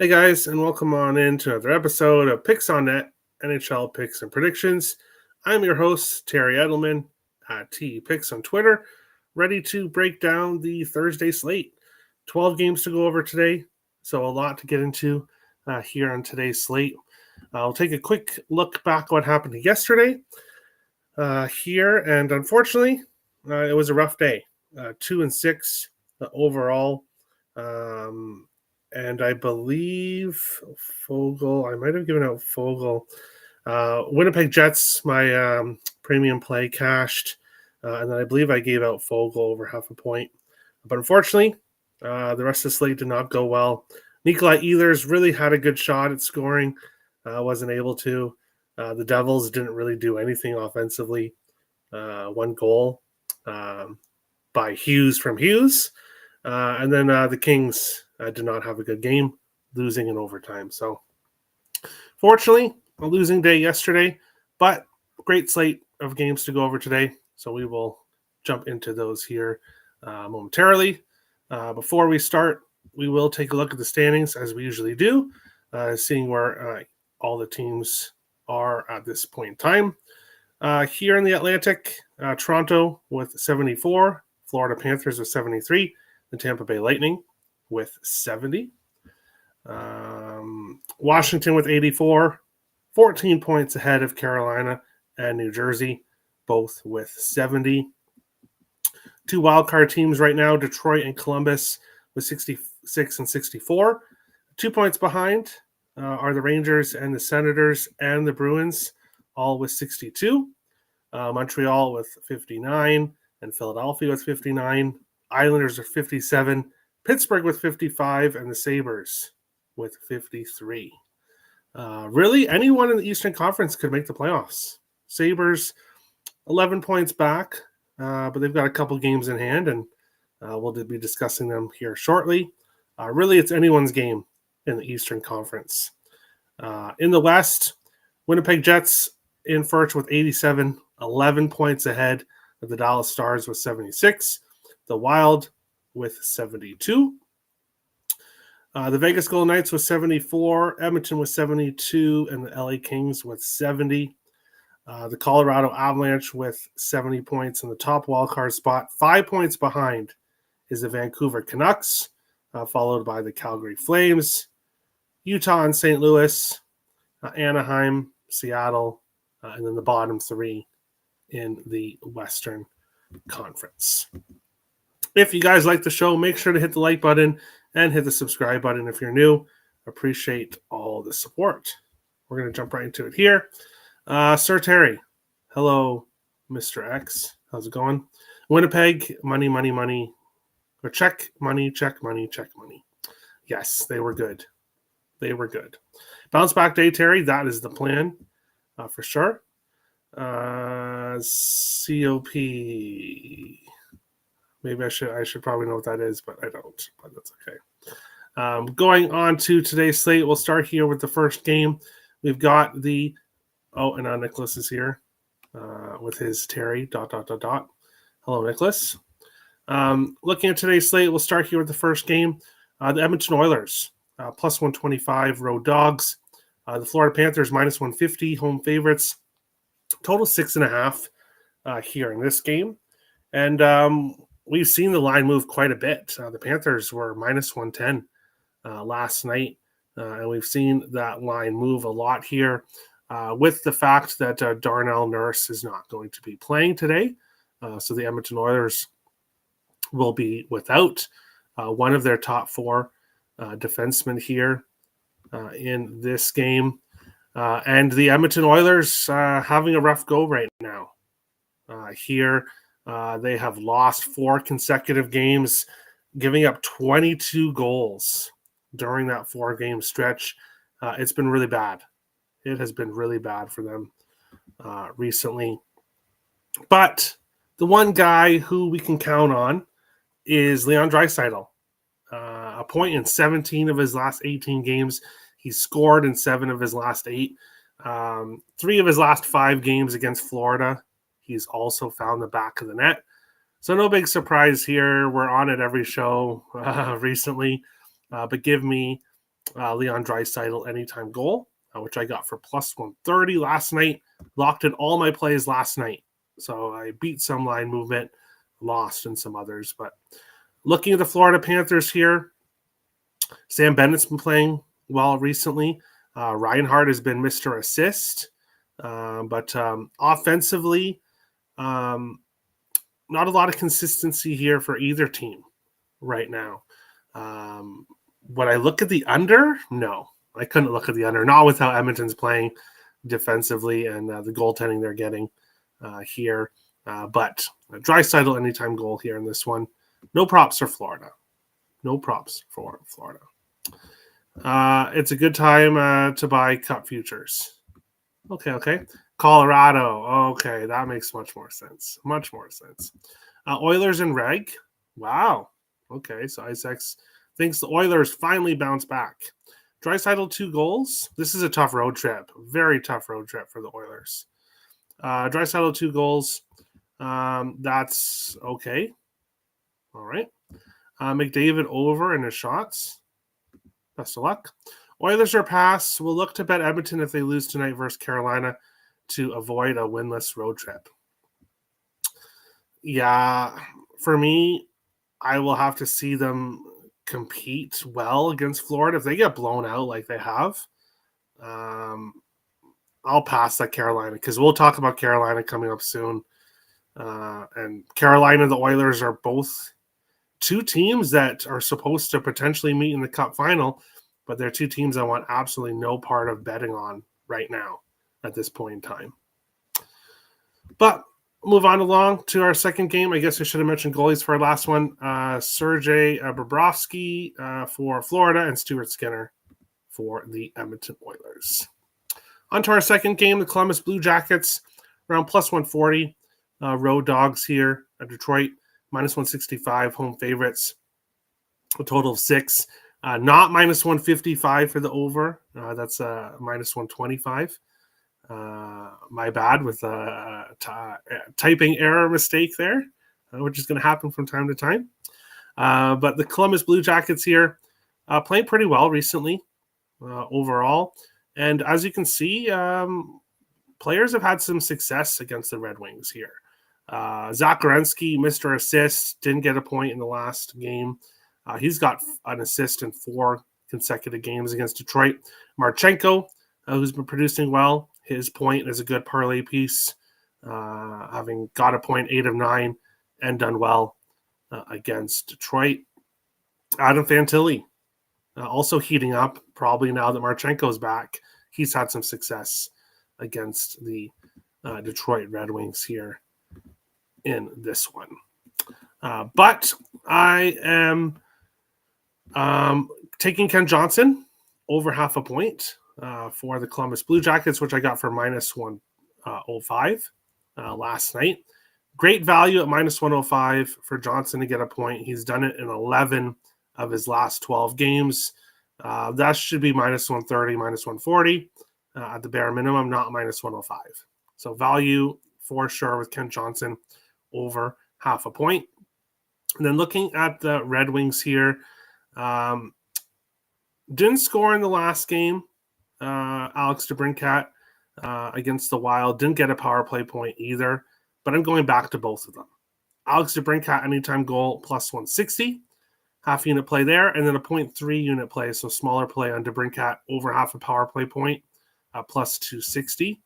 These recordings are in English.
Hey guys, and welcome on into another episode of Picks on Net, NHL Picks and Predictions. I'm your host, Terry Edelman, at T Picks on Twitter, ready to break down the Thursday slate. 12 games to go over today, so a lot to get into here on today's slate. I'll take a quick look back at what happened yesterday here, and unfortunately, it was a rough day. 2-6 overall. And I believe Fogel, I might have given out Fogel. Winnipeg Jets, my premium play cashed. And then I believe I gave out Fogel over half a point. But unfortunately, the rest of the slate did not go well. Nikolai Ehlers really had a good shot at scoring. Wasn't able to. The Devils didn't really do anything offensively. One goal by Hughes from Hughes. And then the Kings did not have a good game, losing in overtime. So, fortunately, a losing day yesterday, but great slate of games to go over today. So, we will jump into those here momentarily. Before we start, we will take a look at the standings as we usually do, seeing where all the teams are at this point in time. Here in the Atlantic, Toronto with 74, Florida Panthers with 73, the Tampa Bay Lightning with 70. Washington with 84, 14 points ahead of Carolina and New Jersey, both with 70. Two wildcard teams right now, Detroit and Columbus with 66 and 64. 2 points behind are the Rangers and the Senators and the Bruins, all with 62. Montreal with 59 and Philadelphia with 59. Islanders are 57, Pittsburgh with 55, and the Sabres with 53. Really, anyone in the Eastern Conference could make the playoffs. Sabres, 11 points back, but they've got a couple games in hand, and we'll be discussing them here shortly. Really, it's anyone's game in the Eastern Conference. In the West, Winnipeg Jets in first with 87, 11 points ahead of the Dallas Stars with 76. The Wild with 72. The Vegas Golden Knights with 74. Edmonton with 72. And the LA Kings with 70. The Colorado Avalanche with 70 points in the top wildcard spot. 5 points behind is the Vancouver Canucks, followed by the Calgary Flames, Utah and St. Louis, Anaheim, Seattle, and then the bottom three in the Western Conference. If you guys like the show, make sure to hit the like button and hit the subscribe button if you're new. Appreciate all the support. We're going to jump right into it here. Sir Terry, hello, Mr. X. How's it going? Winnipeg, money. Or check money. Yes, they were good. Bounce back day, Terry. That is the plan for sure. COP. Maybe I should probably know what that is, but I don't. But that's okay. Going on to today's slate, we'll start here with the first game. We've got and Nicholas is here with his Terry. ... Hello, Nicholas. Looking at today's slate, we'll start here with the first game. The Edmonton Oilers, plus 125 road dogs. The Florida Panthers, minus 150 home favorites. Total 6.5 here in this game. And we've seen the line move quite a bit. The Panthers were minus 110 last night, and we've seen that line move a lot here with the fact that Darnell Nurse is not going to be playing today. So the Edmonton Oilers will be without one of their top four defensemen here in this game. And the Edmonton Oilers having a rough go right now. Here, they have lost 4 consecutive games, giving up 22 goals during that 4-game stretch. It's been really bad. It has been really bad for them recently. But the one guy who we can count on is Leon Draisaitl. A point in 17 of his last 18 games. He's scored in 7 of his last 8. 3 of his last 5 games against Florida, he's also found the back of the net. So no big surprise here. We're on it every show recently. But give me Leon Draisaitl anytime goal, which I got for plus 130 last night. Locked in all my plays last night. So I beat some line movement, lost in some others. But looking at the Florida Panthers here, Sam Bennett's been playing well recently. Reinhardt has been Mr. Assist. But offensively, not a lot of consistency here for either team right now. Would I look at the under? No, I couldn't look at the under. Not with how Edmonton's playing defensively and the goaltending they're getting here. But Draisaitl anytime goal here in this one. No props for Florida. No props for Florida. It's a good time to buy Cup futures. Okay. Colorado. Okay, that makes much more sense. Much more sense. Oilers and Reg. Wow. Okay, so Isaacs thinks the Oilers finally bounce back. Draisaitl 2 goals. This is a tough road trip. Very tough road trip for the Oilers. Draisaitl 2 goals. That's okay. All right. McDavid over in his shots. Best of luck. Oilers are pass. We'll look to bet Edmonton if they lose tonight versus Carolina to avoid a winless road trip. Yeah, for me, I will have to see them compete well against Florida. If they get blown out like they have, I'll pass that Carolina because we'll talk about Carolina coming up soon. And Carolina, the Oilers are both two teams that are supposed to potentially meet in the Cup final, but they're two teams I want absolutely no part of betting on right now at this point in time. But move on along to our second game. I guess I should have mentioned goalies for our last one. Sergei Bobrovsky for Florida and Stuart Skinner for the Edmonton Oilers. On to our second game, the Columbus Blue Jackets, around plus 140. Road dogs here at Detroit, minus 165, home favorites, a total of 6. Not minus 155 for the over. That's minus 125. My bad with a typing error mistake there, which is going to happen from time to time. But the Columbus Blue Jackets here playing pretty well recently overall. And as you can see, players have had some success against the Red Wings here. Zach Werenski, Mr. Assist, didn't get a point in the last game. He's got an assist in 4 consecutive games against Detroit. Marchenko, who's been producing well, his point is a good parlay piece, having got a point 8 of 9 and done well against Detroit. Adam Fantilli, also heating up, probably now that Marchenko's back. He's had some success against the Detroit Red Wings here in this one. But I am taking Ken Johnson over half a point for the Columbus Blue Jackets, which I got for minus 105 last night. Great value at minus 105 for Johnson to get a point. He's done it in 11 of his last 12 games. That should be minus 130, minus 140 at the bare minimum, not minus 105. So value for sure with Ken Johnson over half a point. And then looking at the Red Wings here, didn't score in the last game. Alex DeBrincat against the Wild didn't get a power play point either, but I'm going back to both of them. Alex DeBrincat anytime goal plus 160, half unit play there, and then a 0.3 unit play, so smaller play on DeBrincat over half a power play point, plus 260.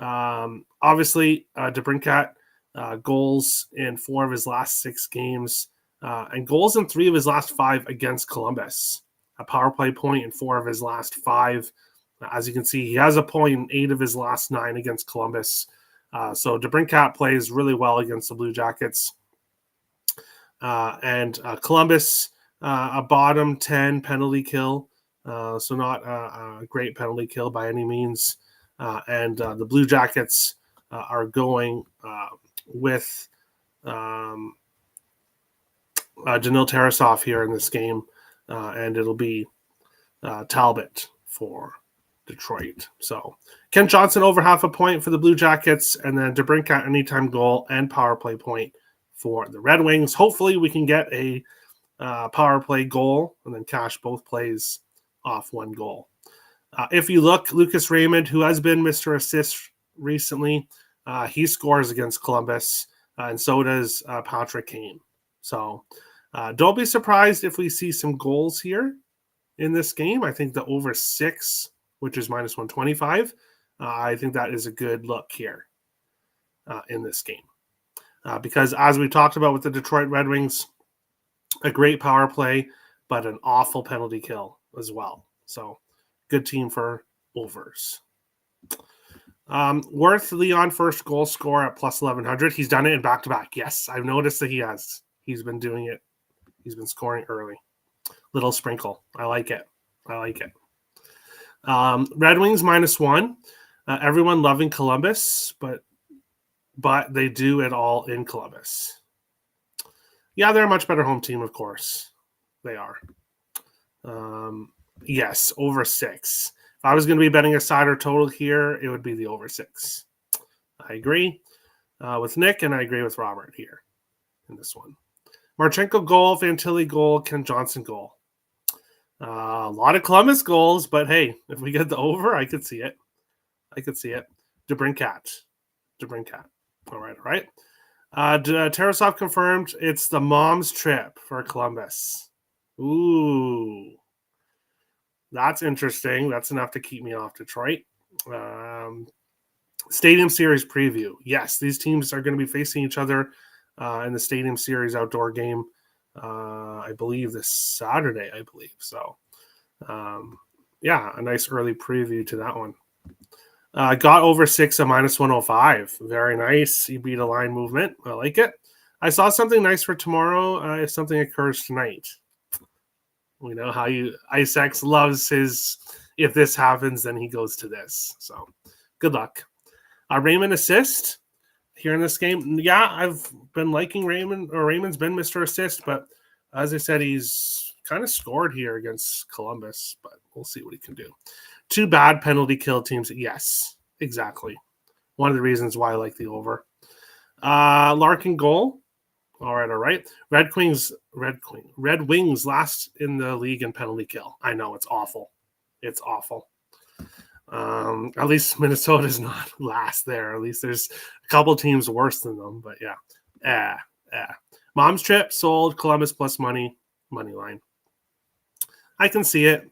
Obviously, DeBrincat goals in 4 of his last 6 games, and goals in 3 of his last 5 against Columbus. A power play point in 4 of his last 5. As you can see, he has a point in 8 of his last 9 against Columbus. So DeBrincat plays really well against the Blue Jackets. And Columbus, a bottom 10 penalty kill. So not a great penalty kill by any means. And the Blue Jackets are going with Danil Tarasov here in this game. And it'll be Talbot for Detroit. So Ken Johnson over half a point for the Blue Jackets, and then DeBrincat anytime goal and power play point for the Red Wings. Hopefully we can get a power play goal and then cash both plays off one goal. If you look, Lucas Raymond, who has been Mr. Assist recently, he scores against Columbus, and so does Patrick Kane. So don't be surprised if we see some goals here in this game. I think the over 6, which is minus 125, I think that is a good look here in this game. Because as we talked about with the Detroit Red Wings, a great power play, but an awful penalty kill as well. So good team for overs. Worth Leon first goal score at plus 1100. He's done it in back-to-back. Yes, I've noticed that he has. He's been doing it. He's been scoring early. Little sprinkle. I like it. Red Wings -1. Everyone loving Columbus, but they do it all in Columbus. Yeah, they're a much better home team, of course. They are. Yes, over 6. If I was going to be betting a side or total here, it would be the over 6. I agree with Nick, and I agree with Robert here in this one. Marchenko goal, Fantilli goal, Ken Johnson goal. A lot of Columbus goals, but hey, if we get the over, I could see it. DeBrincat. All right. Tarasov confirmed it's the mom's trip for Columbus. Ooh. That's interesting. That's enough to keep me off Detroit. Stadium Series preview. Yes, these teams are going to be facing each other in the Stadium Series outdoor game, I believe this Saturday, So, a nice early preview to that one. Got over 6 at -105. Very nice. You beat a line movement. I like it. I saw something nice for tomorrow if something occurs tonight. We know how IceX loves his, if this happens, then he goes to this. So good luck. Raymond assist here in this game. Yeah, I've been liking Raymond, or Raymond's been Mr. Assist, but as I said, he's kind of scored here against Columbus, but we'll see what he can do. 2 bad penalty kill teams. Yes, exactly. One of the reasons why I like the over. Larkin goal. All right. Red Wings last in the league in penalty kill. I know, it's awful. At least Minnesota's not last there. At least there's a couple teams worse than them. But yeah. Mom's trip sold. Columbus plus money line. I can see it,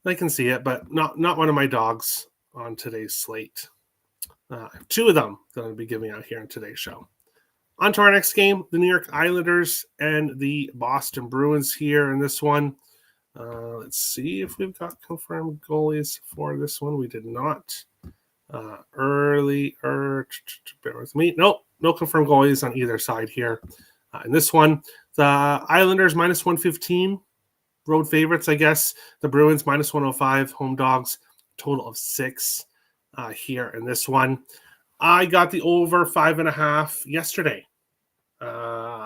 but not one of my dogs on today's slate. 2 of them going to be giving out here in today's show. On to our next game, the New York Islanders and the Boston Bruins here in this one. Let's see if we've got confirmed goalies for this one. We did not. Bear with me. Nope, no confirmed goalies on either side here. In this one, the Islanders -115, road favorites, I guess. The Bruins -105, home dogs, total of 6 here in this one. I got the over 5.5 yesterday.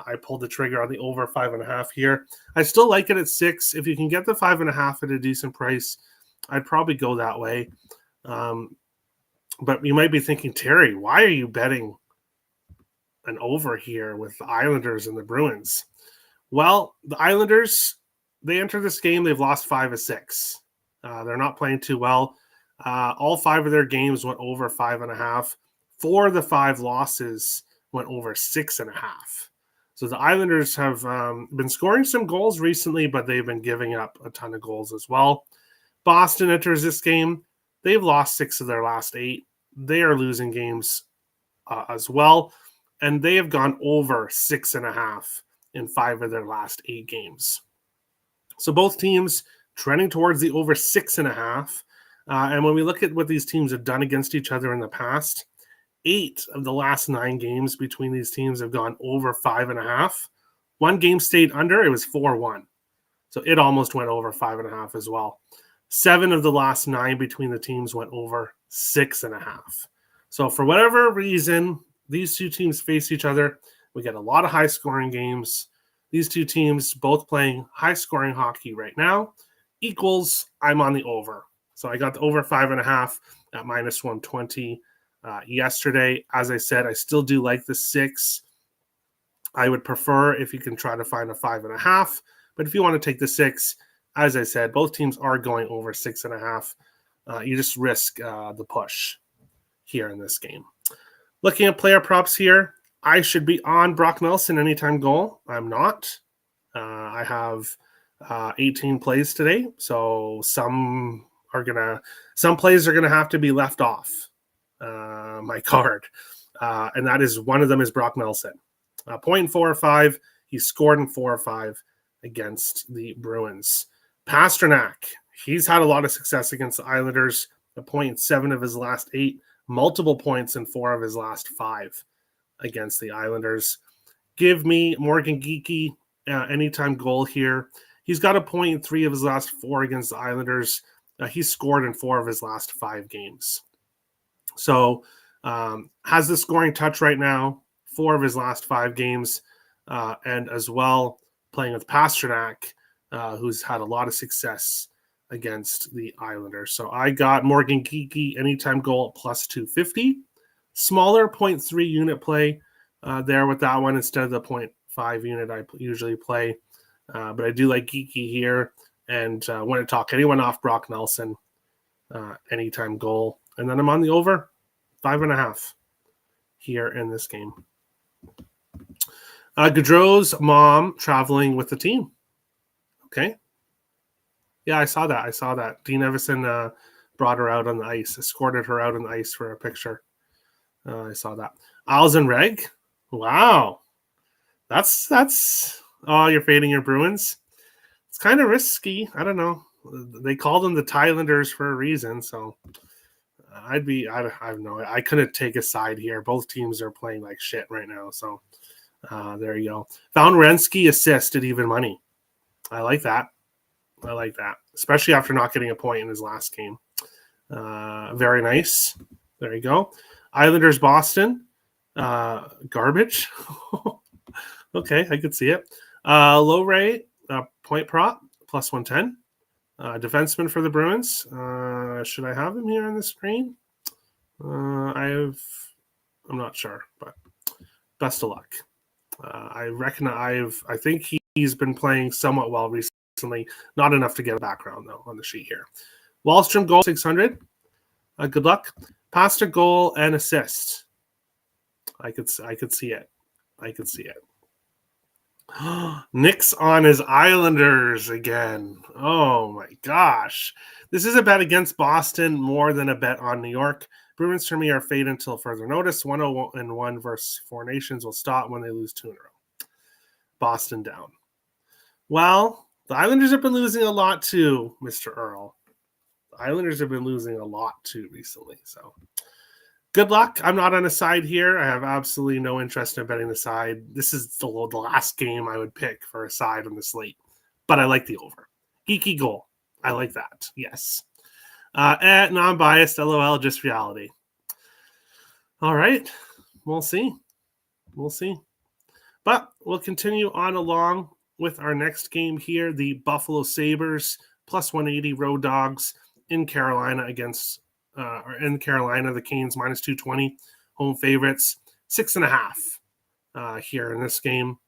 I pulled the trigger on the over 5.5 here. I still like it at 6. If you can get the 5.5 at a decent price, I'd probably go that way. But you might be thinking, Terry, why are you betting an over here with the Islanders and the Bruins? Well, the Islanders, they enter this game, they've lost 5 of 6. They're not playing too well. All 5 of their games went over 5.5. 4 of the 5 losses went over 6.5. So the Islanders have been scoring some goals recently, but they've been giving up a ton of goals as well. Boston enters this game. They've lost 6 of their last 8. They are losing games as well, and they have gone over 6.5 in 5 of their last 8 games. So both teams trending towards the over 6.5. And when we look at what these teams have done against each other in the past, 8 of the last 9 games between these teams have gone over 5.5. One game stayed under. It was 4-1. So it almost went over 5.5 as well. 7 of the last 9 between the teams went over 6.5. So for whatever reason, these 2 teams face each other. We get a lot of high-scoring games. These 2 teams both playing high-scoring hockey right now. Equals, I'm on the over. So I got the over 5.5 at -120 yesterday. As I said, I still do like the 6. I would prefer if you can try to find a 5.5. But if you want to take the 6, as I said, both teams are going over 6.5. You just risk the push here in this game. Looking at player props here, I should be on Brock Nelson anytime goal. I'm not. I have 18 plays today, so some plays are gonna have to be left off my card, and that is one of them is Brock Nelson. 0.45. He scored in 4 or 5 against the Bruins. Pasternak, he's had a lot of success against the Islanders. 0.7 of his last 8, multiple points in 4 of his last 5 against the Islanders. Give me Morgan Geekie anytime goal here. He's got 0.3 of his last 4 against the Islanders. He's scored in 4 of his last 5 games. So has the scoring touch right now, 4 of his last 5 games, and as well playing with Pasternak, who's had a lot of success against the Islanders. So I got Morgan Geekie anytime goal at plus 250. Smaller 0.3 unit play there with that one instead of the 0.5 unit I usually play. But I do like Geekie here. And want to talk anyone off Brock Nelson, anytime goal. And then I'm on the over 5.5 here in this game. Gaudreau's mom traveling with the team. Okay. Yeah, I saw that. Dean Evison brought her out on the ice, escorted her out on the ice for a picture. I saw that. Isles and Reg. Wow. That's oh, you're fading your Bruins. It's kind of risky. I don't know. They called them the Thailanders for a reason, so I couldn't take a side here. Both teams are playing like shit right now, so there you go. Found Renski assist at even money. I like that, especially after not getting a point in his last game. Very nice. There you go. Islanders Boston. Garbage. Okay, I could see it. Low rate point prop plus 110. Defenseman for the Bruins. Should I have him here on the screen? I'm not sure, but best of luck. I think he's been playing somewhat well recently. Not enough to get a background though on the sheet here. Wallstrom goal 600. Good luck. Pasta goal and assist. I could see it. Nick's on his Islanders again. Oh my gosh. This is a bet against Boston more than a bet on New York. Bruins for me are fade until further notice. 101 versus Four Nations will stop when they lose 2 in a row. Boston down. Well, the Islanders have been losing a lot too, Mr. Earl. The Islanders have been losing a lot too recently. So good luck. I'm not on a side here. I have absolutely no interest in betting the side. This is the last game I would pick for a side on the slate. But I like the over. Geeky goal. I like that. Yes. And non-biased, LOL, just reality. All right. We'll see. But we'll continue on along with our next game here. The Buffalo Sabres plus 180 Road Dogs in Carolina against the Canes minus 220 home favorites, 6.5 here in this game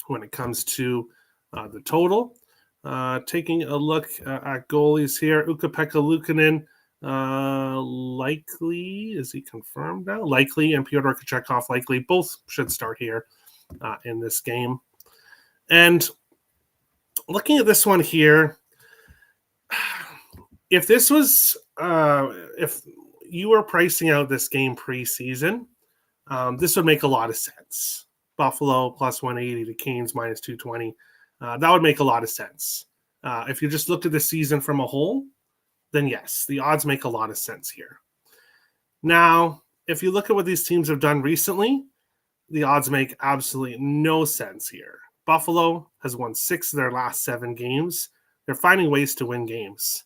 when it comes to the total. Taking a look at goalies here, Ukko-Pekka Luukkonen, likely, is he confirmed now? Likely, and Pyotr Kochetkov likely. Both should start here in this game. And looking at this one here, if this was, if you were pricing out this game preseason, this would make a lot of sense. Buffalo plus 180 to Canes minus 220. That would make a lot of sense. If you just looked at the season from a whole, then yes, the odds make a lot of sense here. Now, if you look at what these teams have done recently, the odds make absolutely no sense here. Buffalo has won 6 of their last 7 games. They're finding ways to win games.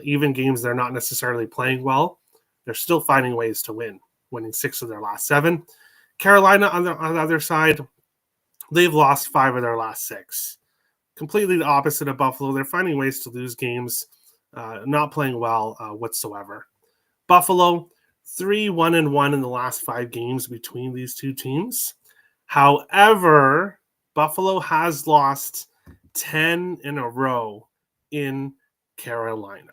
Even games they're not necessarily playing well, they're still finding ways to win, winning 6 of their last 7. Carolina, on the other side, they've lost 5 of their last 6. Completely the opposite of Buffalo. They're finding ways to lose games, not playing well whatsoever. Buffalo, 3-1-1 in the last 5 games between these two teams. However, Buffalo has lost 10 in a row in Carolina.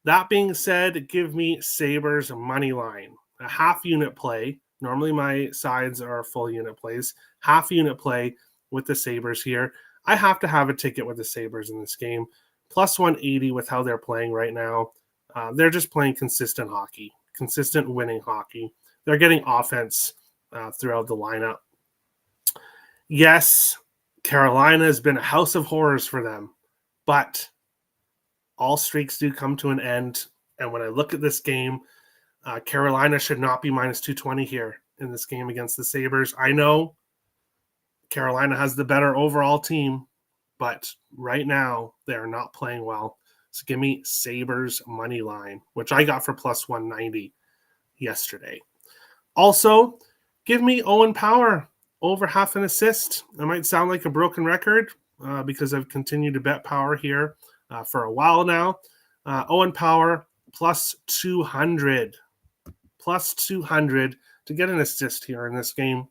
That being said, give me Sabres money line. A half unit play. Normally my sides are full unit plays. Half unit play with the Sabres here. I have to have a ticket with the Sabres in this game. Plus 180 with how they're playing right now. They're just playing consistent hockey, consistent winning hockey. They're getting offense throughout the lineup. Yes, Carolina has been a house of horrors for them, but all streaks do come to an end. And when I look at this game, Carolina should not be minus 220 here in this game against the Sabres. I know Carolina has the better overall team, but right now they're not playing well. So give me Sabres money line, which I got for plus 190 yesterday. Also, give me Owen Power over half an assist. It might sound like a broken record because I've continued to bet Power here for a while now. Owen Power plus 200. Plus 200 to get an assist here in this game.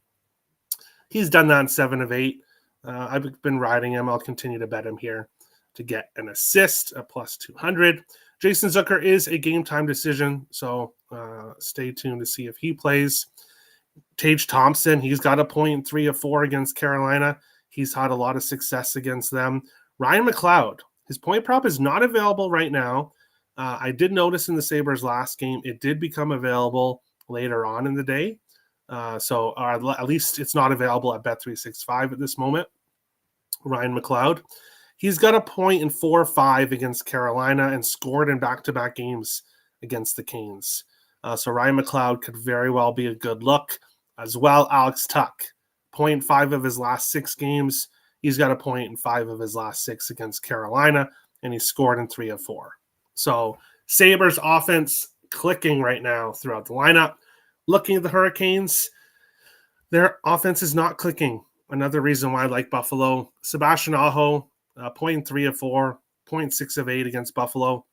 He's done that in 7 of 8. I've been riding him. I'll continue to bet him here to get an assist at plus 200. Jason Zucker is a game time decision, so stay tuned to see if he plays. Tage Thompson, he's got a point in 3 of 4 against Carolina. He's had a lot of success against them. Ryan McLeod, his point prop is not available right now. I did notice in the Sabres last game, it did become available later on in the day. So at least it's not available at Bet365 at this moment. Ryan McLeod, he's got a point in 4-5 against Carolina and scored in back-to-back games against the Canes. So Ryan McLeod could very well be a good look. As well, Alex Tuck, 0.5 of his last 6 games. He's got a point in 5 of his last 6 against Carolina, and he scored in 3 of 4. So Sabres offense clicking right now throughout the lineup. Looking at the Hurricanes, their offense is not clicking. Another reason why I like Buffalo. Sebastian Aho, 0.3 of 4, 0.6 of 8 against Buffalo.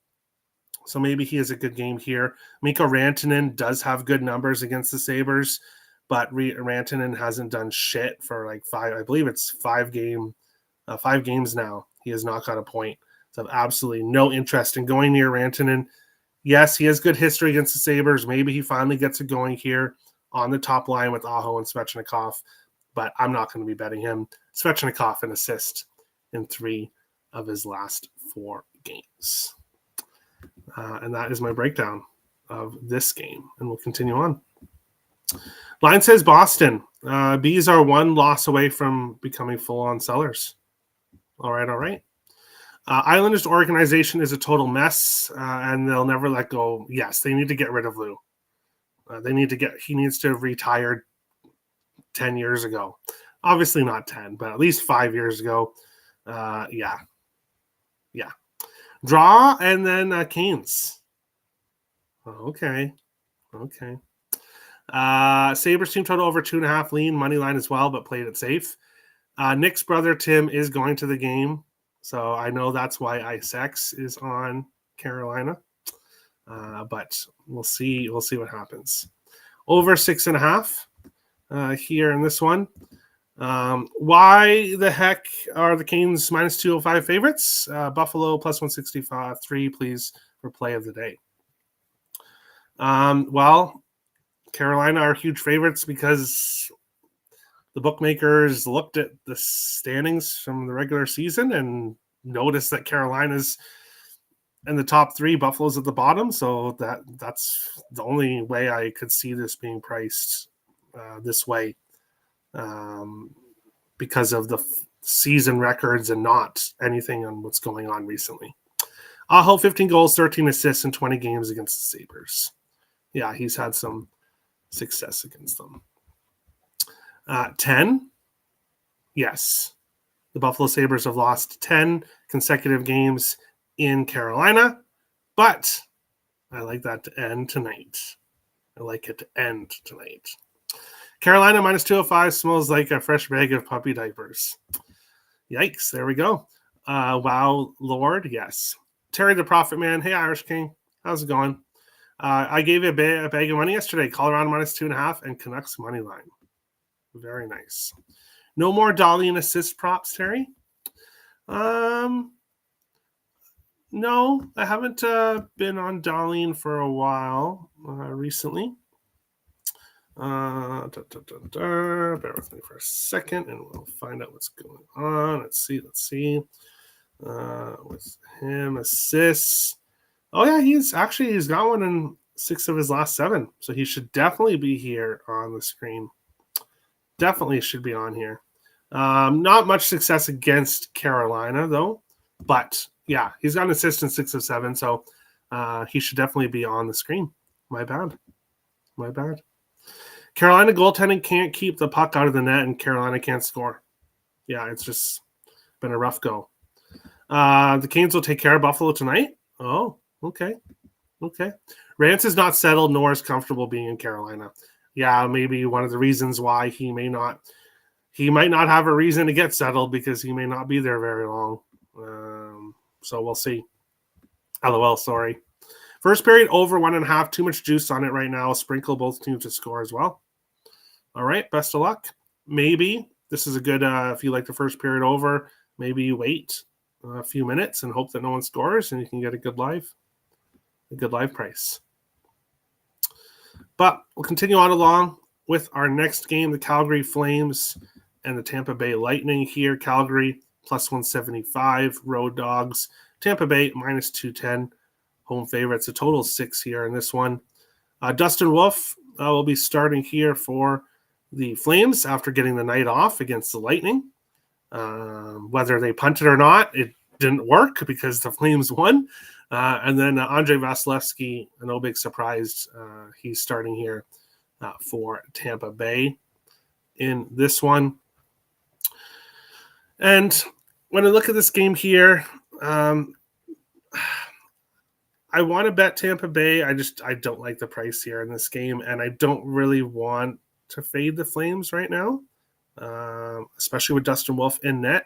So maybe he has a good game here. Mikko Rantanen does have good numbers against the Sabres, but Rantanen hasn't done shit for like 5. I believe it's 5 games now. He has not got a point. So I have absolutely no interest in going near Rantanen. Yes, he has good history against the Sabres. Maybe he finally gets it going here on the top line with Aho and Svechnikov, but I'm not going to be betting him. Svechnikov an assist in 3 of his last 4 games. And that is my breakdown of this game, and we'll continue on. Line says Boston. Bees are 1 loss away from becoming full-on sellers. All right. Islanders organization is a total mess, and they'll never let go. Yes, they need to get rid of Lou. He needs to have retired 10 years ago. Obviously not 10, but at least 5 years ago. Yeah. Draw and then Canes. Okay. Sabres team total over 2.5 lean, money line as well, but played it safe. Nick's brother Tim is going to the game. So I know that's why IceX is on Carolina, but we'll see. We'll see what happens. Over 6.5 here in this one. Why the heck are the Canes minus 205 favorites? Buffalo plus 163, please, for play of the day. Well, Carolina are huge favorites because the bookmakers looked at the standings from the regular season and noticed that Carolina's in the top 3, Buffalo's at the bottom. So that's the only way I could see this being priced this way, because of the season records and not anything on what's going on recently. Aho, 15 goals, 13 assists in 20 games against the Sabres. Yeah, he's had some success against them. 10, yes. The Buffalo Sabres have lost 10 consecutive games in Carolina, but I like that to end tonight. Carolina minus 205 smells like a fresh bag of puppy diapers. Yikes, there we go. Wow, Lord, yes. Terry the Prophet Man, hey Irish King, how's it going? I gave you a bag of money yesterday. Colorado minus 2.5 and Canucks money line. Very nice. No more Dolly and assist props, Terry. No, I haven't been on Darlene for a while recently. Bear with me for a second, and we'll find out what's going on. Let's see. With him, assists. Oh yeah, he's got one in 6 of his last 7, so he should definitely be here on the screen. Definitely should be on here. Not much success against Carolina though, but yeah, he's got an assist in 6 of 7, so he should definitely be on the screen. My bad. Carolina goaltending can't keep the puck out of the net, and Carolina can't score. Yeah, it's just been a rough go. The Canes will take care of Buffalo tonight. Oh, okay. Rance is not settled nor is comfortable being in Carolina. Yeah, maybe one of the reasons why he might not have a reason to get settled because he may not be there very long. So we'll see. LOL, sorry. First period over 1.5. Too much juice on it right now. Sprinkle both teams to score as well. All right, best of luck. Maybe this is a good, if you like the first period over, maybe you wait a few minutes and hope that no one scores and you can get a good live price. But we'll continue on along with our next game, the Calgary Flames and the Tampa Bay Lightning here. Calgary plus 175, road dogs. Tampa Bay minus 210, home favorites. A total of 6 here in this one. Dustin Wolf will be starting here for the Flames after getting the night off against the Lightning. Whether they punted or not, it didn't work because the Flames won. And then Andrei Vasilevsky, no big surprise, he's starting here for Tampa Bay in this one. And when I look at this game here, I want to bet Tampa Bay. I don't like the price here in this game, and I don't really want to fade the Flames right now, especially with Dustin Wolf in net.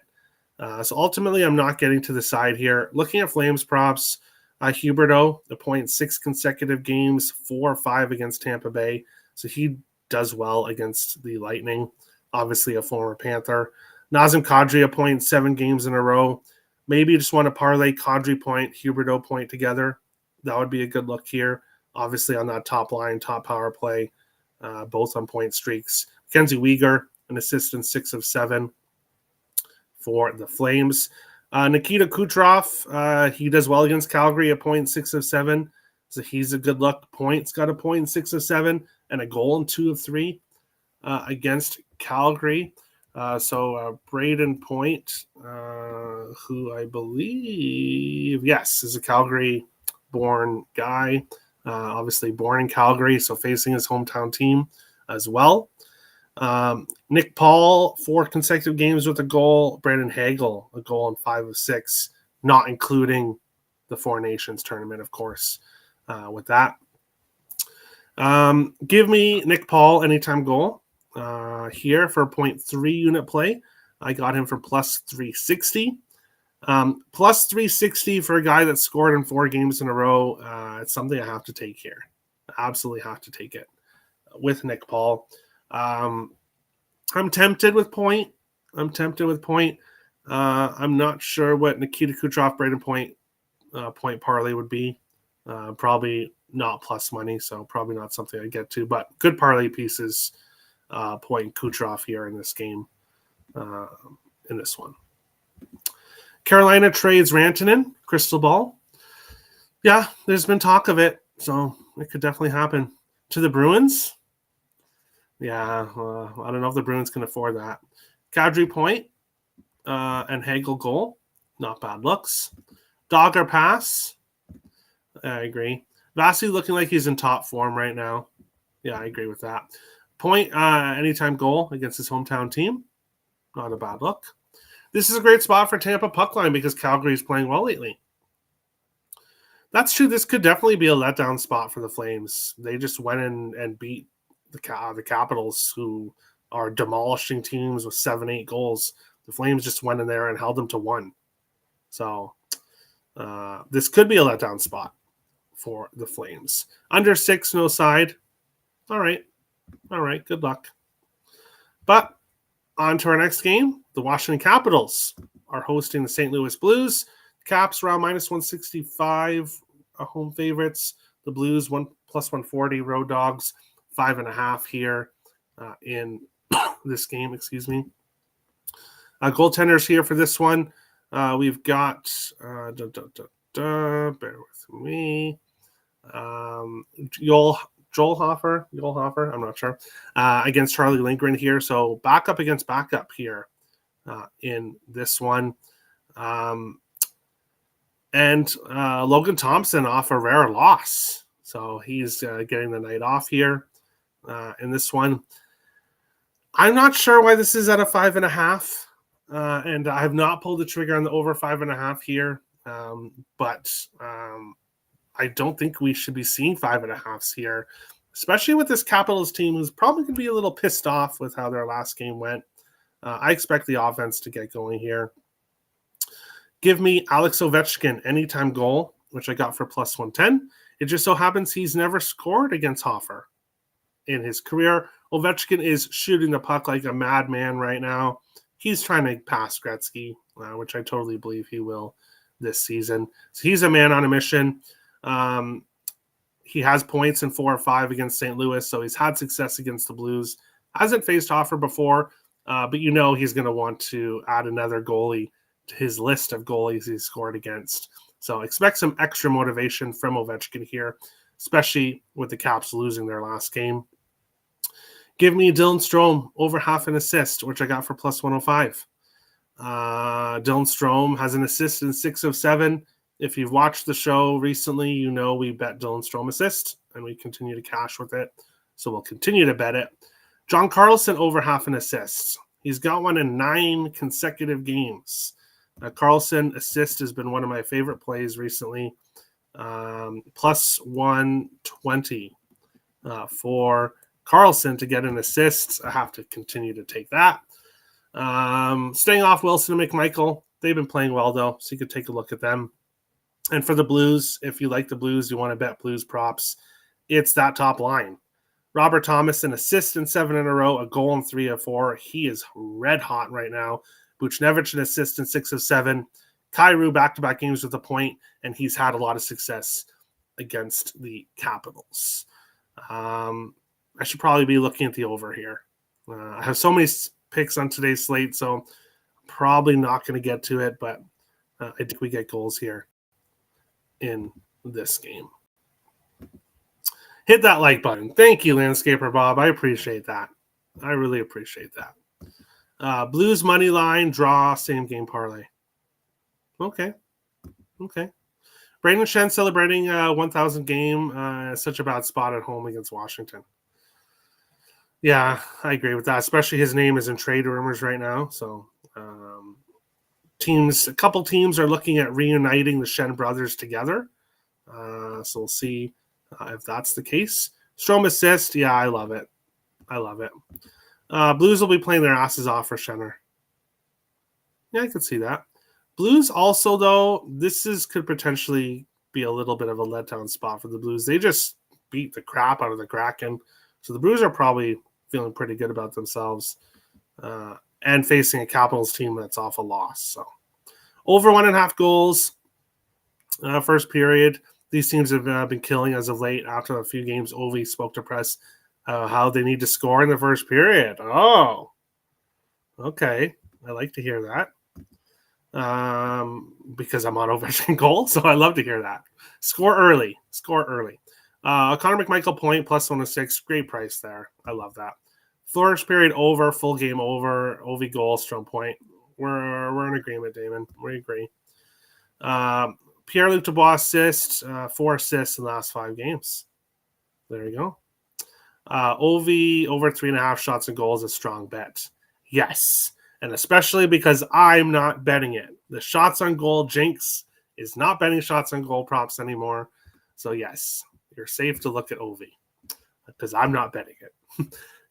So ultimately, I'm not getting to the side here. Looking at Flames props, Huberdeau, the 0.6 consecutive games, 4 or 5 against Tampa Bay. So he does well against the Lightning. Obviously, a former Panther. Nazem Kadri, 0.7 games in a row. Maybe you just want to parlay Kadri point, Huberdeau point together. That would be a good look here. Obviously, on that top line, top power play, both on point streaks. Kenzie Weegar, an assist in 6 of 7 for the Flames. Nikita Kucherov, he does well against Calgary, a 0.6 of 7. So he's a good look. Points got a 0.6 of 7 and a goal in 2 of 3 against Calgary. So Braden Point, who I believe, yes, is a Calgary-born guy, obviously born in Calgary, so facing his hometown team as well. Nick Paul, 4 consecutive games with a goal. Brandon Hagel, a goal in 5 of 6, not including the Four Nations tournament, of course, with that. Give me Nick Paul anytime goal here for a 0.3 unit play. I got him for plus 360. Plus 360 for a guy that scored in 4 games in a row. It's something I have to take here. Absolutely have to take it with Nick Paul. I'm tempted with Point. I'm not sure what Nikita Kucherov, Braden Point parlay would be. Probably not plus money, so probably not something I get to. But good parlay pieces. Point Kucherov here in this game. In this one, Carolina trades Rantanen. Crystal ball. Yeah, there's been talk of it, so it could definitely happen. To the Bruins. Yeah, I don't know if the Bruins can afford that. Kadri point and Hagel goal. Not bad looks. Dogger pass. I agree. Vasi looking like he's in top form right now. Yeah, I agree with that. Point anytime goal against his hometown team. Not a bad look. This is a great spot for Tampa puck line because Calgary is playing well lately. That's true. This could definitely be a letdown spot for the Flames. They just went in and beat the Capitals, who are demolishing teams with 7-8 goals. The Flames just went in there and held them to 1. So this could be a letdown spot for the Flames. Under 6, no side. All right. Good luck. But on to our next game. The Washington Capitals are hosting the St. Louis Blues. Caps around -165, home favorites. The Blues +140, road dogs 5.5 here in this game. Excuse me. Goaltenders here for this one. We've got bear with me. Joel Hofer, I'm not sure, against Charlie Lindgren here. So backup against backup here in this one. And Logan Thompson off a rare loss. So he's getting the night off here in this one. I'm not sure why this is at a 5.5. And I have not pulled the trigger on the over 5.5 here. But I don't think we should be seeing 5.5s here, especially with this Capitals team who's probably going to be a little pissed off with how their last game went. I expect the offense to get going here. Give me Alex Ovechkin anytime goal, which I got for +110. It just so happens he's never scored against Hofer in his career. Ovechkin is shooting the puck like a madman right now. He's trying to pass Gretzky, which I totally believe he will this season. So he's a man on a mission. He has points in 4 or 5 against St. Louis, so he's had success against the Blues. Hasn't faced Hofer before, but he's going to want to add another goalie to his list of goalies he's scored against. So expect some extra motivation from Ovechkin here, especially with the Caps losing their last game. Give me Dylan Strome over half an assist, which I got for +105. Dylan Strome has an assist in 6 of 7. If you've watched the show recently, we bet Dylan Strome assist, and we continue to cash with it. So we'll continue to bet it. John Carlson over half an assist. He's got one in 9 consecutive games. Carlson assist has been one of my favorite plays recently. +120 for Carlson to get an assist. I have to continue to take that. Staying off Wilson and McMichael. They've been playing well, though, so you could take a look at them. And for the Blues, if you like the Blues, you want to bet Blues props, it's that top line. Robert Thomas, an assist in 7 in a row, a goal in 3 of 4. He is red hot right now. Buchnevich, an assist in 6 of 7. Kyrou, back-to-back games with a point, and he's had a lot of success against the Capitals. I should probably be looking at the over here. I have so many picks on today's slate, so I'm probably not going to get to it, but I think we get goals here in this game. Hit that like button. Thank you, Landscaper Bob. I appreciate that. I really appreciate that. Blues money line, draw, same game parlay. Okay. Brandon Shen celebrating 1,000 game. Such a bad spot at home against Washington. Yeah, I agree with that. Especially his name is in trade rumors right now. So a couple teams are looking at reuniting the Shen brothers together. So we'll see if that's the case. Strome assist. Yeah, I love it. Blues will be playing their asses off for Shenner. Yeah, I could see that. Blues also, though, could potentially be a little bit of a letdown spot for the Blues. They just beat the crap out of the Kraken. So the Blues are probably feeling pretty good about themselves and facing a Capitals team that's off a loss. So over 1.5 goals first period. These teams have been killing as of late. After a few games, Ovi spoke to press how they need to score in the first period. Oh, okay. I like to hear that because I'm on Ovechkin goal, so I love to hear that. Score early. Connor McMichael point +106. Great price there. I love that. First period over, full game over. Ovi goal, Strome point. We're in agreement, Damon. We agree. Pierre-Luc Dubois assist, 4 assists in the last 5 games. There you go. Ovi over 3.5 shots and goals, a strong bet. Yes. And especially because I'm not betting it. The shots on goal jinx is not betting shots on goal props anymore. So yes, you're safe to look at Ovi because I'm not betting it.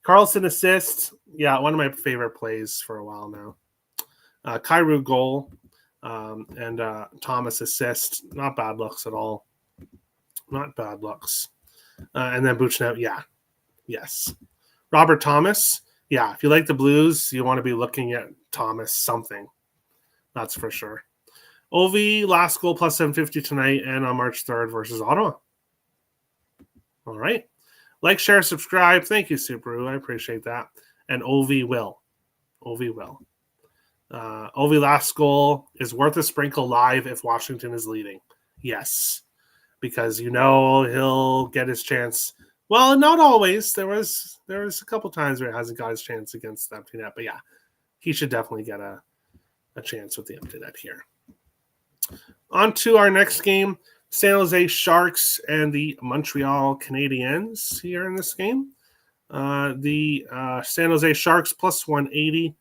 Carlson assist. Yeah, one of my favorite plays for a while now. Kyrou goal. And Thomas assist. Not bad looks at all. Not bad looks. And then Buchnev, yeah. Yes. Robert Thomas, yeah. If you like the Blues, you want to be looking at Thomas something. That's for sure. Ovi, last goal plus 750 tonight and on March 3rd versus Ottawa. All right. Like, share, subscribe. Thank you, Subaru. I appreciate that. And Ovi will. Ovi last goal is worth a sprinkle live if Washington is leading. Yes. Because he'll get his chance. Well, not always. There was a couple times where he hasn't got his chance against the empty net. But yeah, he should definitely get a chance with the empty net here. On to our next game. San Jose Sharks and the Montreal Canadiens here in this game. The San Jose Sharks plus 180,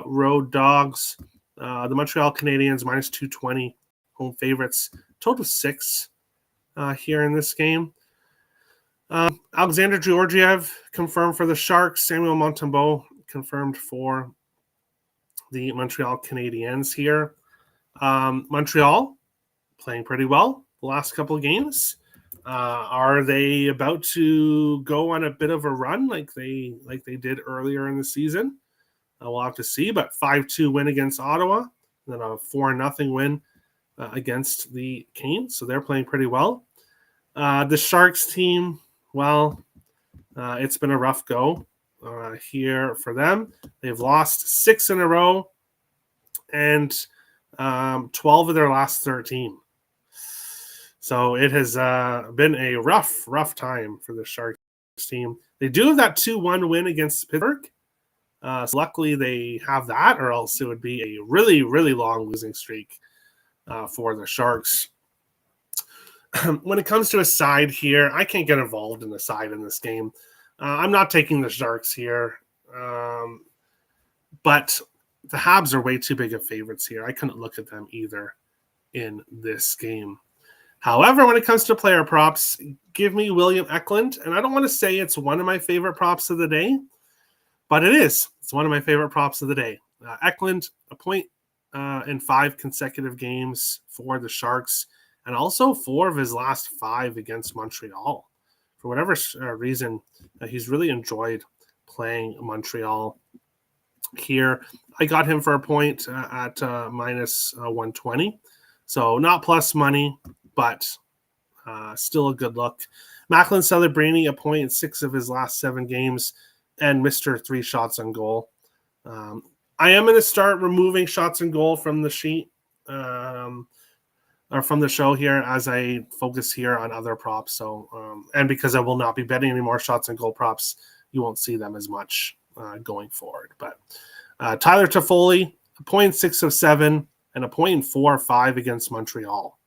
road dogs. The Montreal Canadiens minus 220, home favorites. Total 6 here in this game. Alexander Georgiev confirmed for the Sharks. Samuel Montembeault confirmed for the Montreal Canadiens here. Montreal playing pretty well the last couple of games. Are they about to go on a bit of a run like they did earlier in the season? We'll have to see. But 5-2 win against Ottawa, and then a 4-0 win against the Canes. So they're playing pretty well. The Sharks team, well, it's been a rough go here for them. They've lost 6 in a row and 12 of their last 13. So it has been a rough time for the Sharks team. They do have that 2-1 win against Pittsburgh. So luckily they have that, or else it would be a really, really long losing streak for the Sharks. When it comes to a side here, I can't get involved in the side in this game. I'm not taking the Sharks here. But the Habs are way too big of favorites here. I couldn't look at them either in this game. However, when it comes to player props, give me William Eklund. And I don't want to say it's one of my favorite props of the day, but it is. It's one of my favorite props of the day. Eklund, a point in 5 consecutive games for the Sharks, and also 4 of his last 5 against Montreal. For whatever reason, he's really enjoyed playing Montreal here. I got him for a point at minus 120. So not plus money, but still a good look. Macklin Celebrini, a point in 6 of his last 7 games, and Mr. 3 shots on goal. I am going to start removing shots on goal from the sheet, or from the show here, as I focus here on other props. So, and because I will not be betting any more shots on goal props, you won't see them as much going forward. But Tyler Toffoli, a point in 6 of 7, and a point in 4 of 5 against Montreal.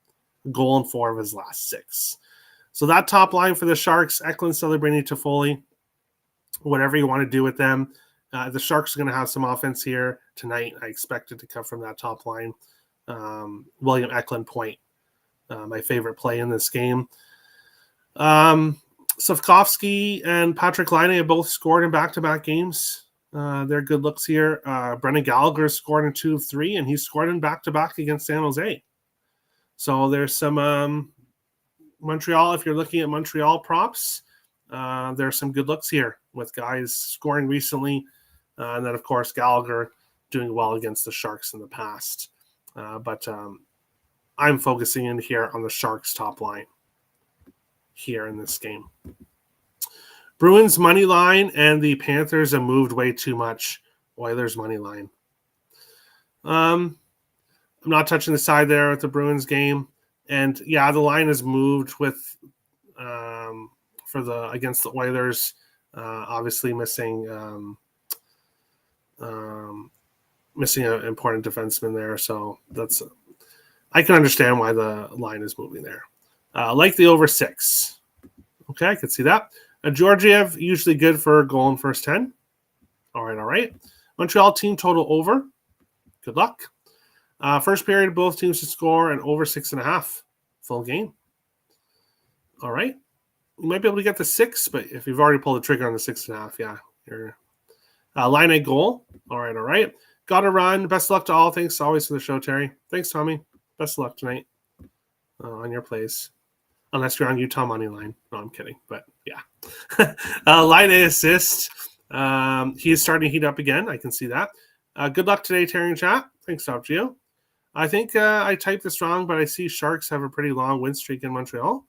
A goal in 4 of his last 6. So that top line for the Sharks, Eklund, Celebrini, Toffoli, whatever you want to do with them. The Sharks are going to have some offense here tonight. I expect it to come from that top line. William Eklund point, my favorite play in this game. Slavkovsky and Patrick Laine have both scored in back-to-back games. They're good looks here. Brendan Gallagher scored in 2 of 3, and he scored in back-to-back against San Jose. So there's some Montreal. If you're looking at Montreal props, there's some good looks here with guys scoring recently. And then, of course, Gallagher doing well against the Sharks in the past. But I'm focusing in here on the Sharks top line here in this game. Bruins money line, and the Panthers have moved way too much. Oilers money line. I'm not touching the side there with the Bruins game. And yeah, the line has moved with against the Oilers, obviously missing an important defenseman there. So I can understand why the line is moving there. Like the over 6. Okay, I can see that. Georgiev, usually good for a goal in first 10. All right. Montreal team total over. Good luck. First period, both teams to score and over 6.5. Full game. All right. You might be able to get the 6, but if you've already pulled the trigger on the 6.5, yeah. You're line a goal. All right. Got to run. Best of luck to all. Thanks always for the show, Terry. Thanks, Tommy. Best of luck tonight on your plays. Unless you're on Utah money line. No, I'm kidding. But yeah. Line A assist. He is starting to heat up again. I can see that. Good luck today, Terry and chat. Thanks, Top Geo. I think I typed this wrong, but I see Sharks have a pretty long win streak in Montreal.